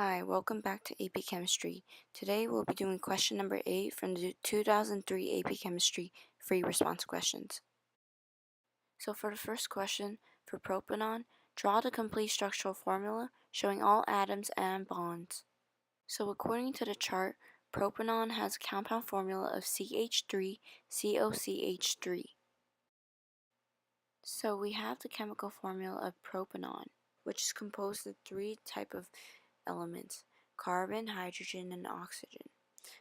Hi, welcome back to AP Chemistry. Today we'll be doing question number 8 from the 2003 AP Chemistry free response questions. So for the first question, for propanon, draw the complete structural formula showing all atoms and bonds. So according to the chart, propanon has a compound formula of CH3COCH3. So we have the chemical formula of propanon, which is composed of three types of elements: carbon, hydrogen, and oxygen.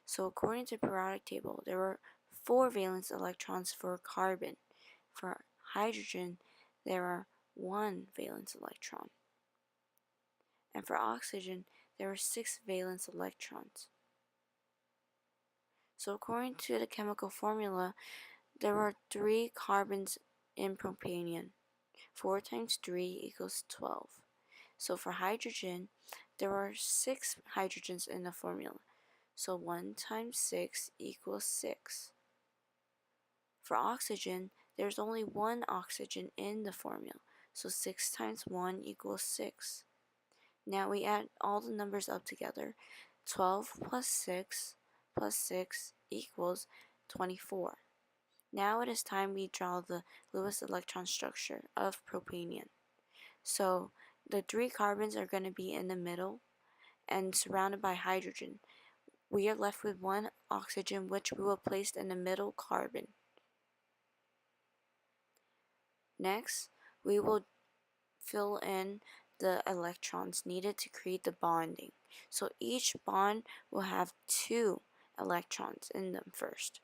So according to the periodic table, there are 4 valence electrons for carbon. For hydrogen, there are 1 valence electron. And for oxygen, there are 6 valence electrons. So according to the chemical formula, there are 3 carbons in propanon. 4 times 3 equals 12. So for hydrogen, there are 6 hydrogens in the formula. So 1 times 6 equals 6. For oxygen, there's only 1 oxygen in the formula. So 6 times 1 equals 6. Now we add all the numbers up together. 12 plus 6 equals 24. Now it is time we draw the Lewis electron structure of propanon. So the 3 carbons are going to be in the middle and surrounded by hydrogen. We are left with 1 oxygen, which we will place in the middle carbon. Next, we will fill in the electrons needed to create the bonding. So each bond will have 2 electrons in them first.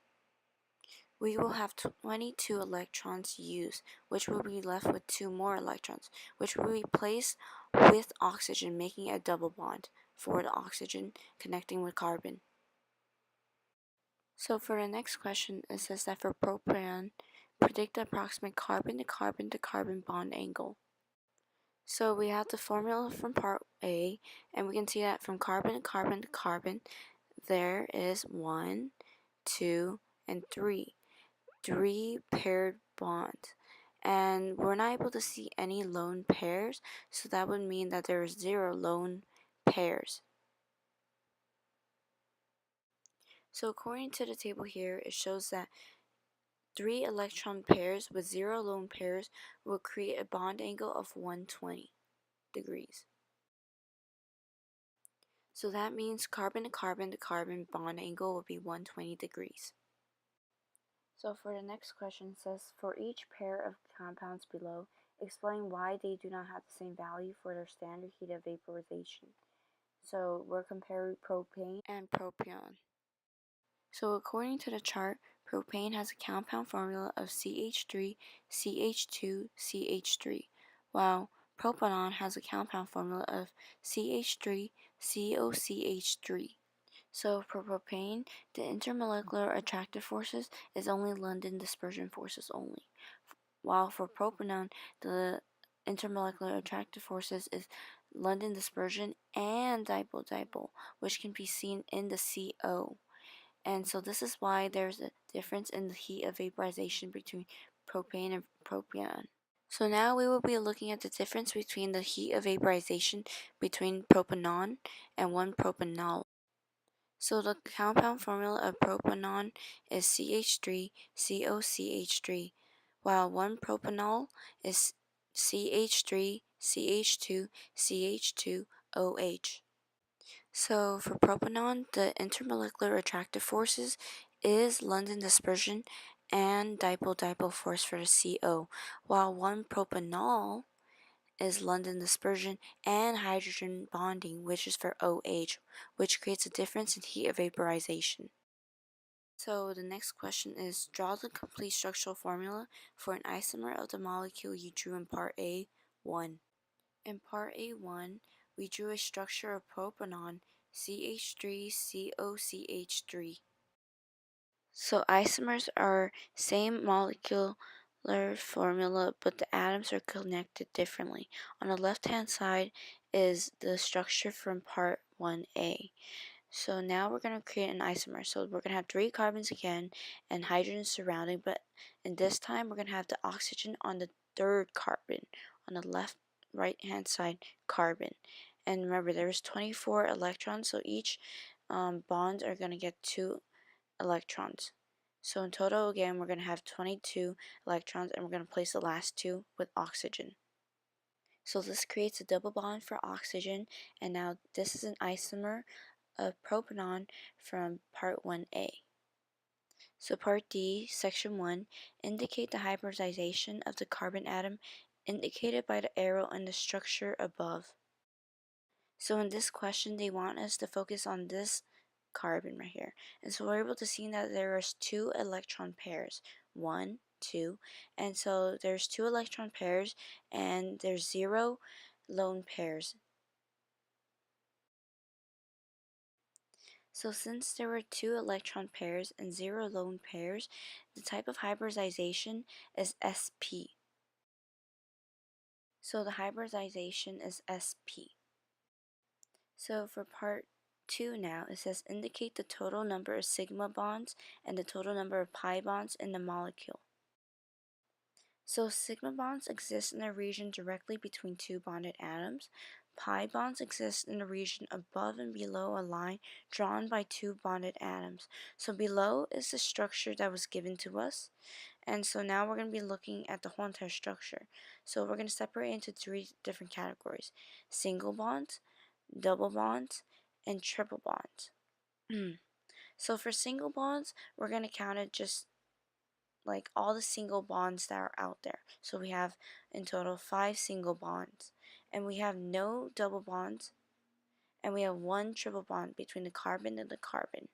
We will have 22 electrons used, which will be left with 2 more electrons, which will be placed with oxygen, making a double bond for the oxygen connecting with carbon. So for the next question, it says that for propan, predict the approximate carbon to carbon to carbon bond angle. So we have the formula from part A, and we can see that from carbon to carbon to carbon, there is 1, 2, and 3. 3 paired bonds. And we're not able to see any lone pairs, so that would mean that there is 0 lone pairs. So according to the table here, it shows that 3 electron pairs with 0 lone pairs will create a bond angle of 120 degrees. So that means carbon to carbon to carbon bond angle will be 120 degrees. So for the next question, it says, for each pair of compounds below, explain why they do not have the same value for their standard heat of vaporization. So we're comparing propane and propion. So according to the chart, propane has a compound formula of CH3CH2CH3, while propanon has a compound formula of CH3COCH3. So for propane, the intermolecular attractive forces is only London dispersion forces only, while for propanon, the intermolecular attractive forces is London dispersion and dipole-dipole, which can be seen in the CO. And so this is why there's a difference in the heat of vaporization between propane and propion. So now we will be looking at the difference between the heat of vaporization between propanon and 1-propanol. So the compound formula of propanon is CH3COCH3, while 1-propanol is CH3CH2CH2OH. So for propanon, the intermolecular attractive forces is London dispersion and dipole-dipole force for the CO, while 1-propanol is London dispersion and hydrogen bonding, which is for OH, which creates a difference in heat of vaporization. So the next question is, draw the complete structural formula for an isomer of the molecule you drew in part A1. In part A1, we drew a structure of propanon CH3COCH3. So isomers are same molecular formula, but the atoms are connected differently. On the left-hand side is the structure from part 1A. So now we're going to create an isomer. So we're going to have 3 carbons again and hydrogen surrounding, but in this time we're going to have the oxygen on the 3rd carbon on the right hand side carbon. And remember, there's 24 electrons, so each bonds are going to get 2 electrons. So in total, again, we're going to have 22 electrons, and we're going to place the last 2 with oxygen. So this creates a double bond for oxygen, and now this is an isomer of propanon from part 1A. So part D, section 1, indicate the hybridization of the carbon atom indicated by the arrow in the structure above. So in this question, they want us to focus on this carbon right here. And so we're able to see that there is 2 electron pairs, 1, 2, and so there's 2 electron pairs and there's 0 lone pairs. So since there were 2 electron pairs and 0 lone pairs, the type of hybridization is sp. So the hybridization is sp. So for part 2 now, it says indicate the total number of sigma bonds and the total number of pi bonds in the molecule. So sigma bonds exist in the region directly between 2 bonded atoms. Pi bonds exist in the region above and below a line drawn by 2 bonded atoms. So below is the structure that was given to us. And so now we're going to be looking at the whole entire structure. So we're going to separate into 3 different categories: single bonds, double bonds, and triple bonds. So for single bonds, we're going to count it just like all the single bonds that are out there. So we have in total 5 single bonds, and we have no double bonds, and we have 1 triple bond between the carbon and the carbon.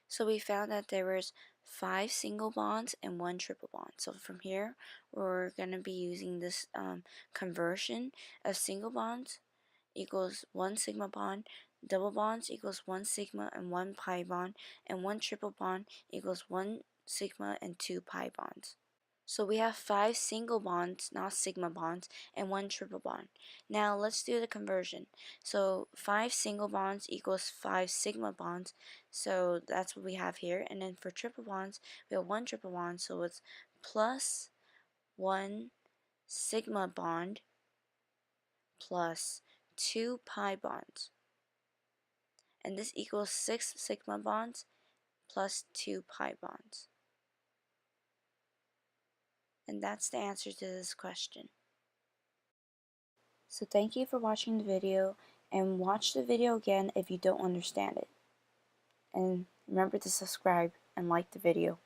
So we found that there was 5 single bonds and 1 triple bond. So from here, we're going to be using this conversion of single bonds equals 1 sigma bond, double bonds equals 1 sigma and 1 pi bond, and 1 triple bond equals 1 sigma and 2 pi bonds. So we have 5 single bonds, not sigma bonds, and 1 triple bond. Now let's do the conversion. So 5 single bonds equals 5 sigma bonds, so that's what we have here. And then for triple bonds, we have 1 triple bond, so it's plus 1 sigma bond plus 2 pi bonds. And this equals 6 sigma bonds plus 2 pi bonds. And that's the answer to this question. So thank you for watching the video, and watch the video again if you don't understand it. And remember to subscribe and like the video.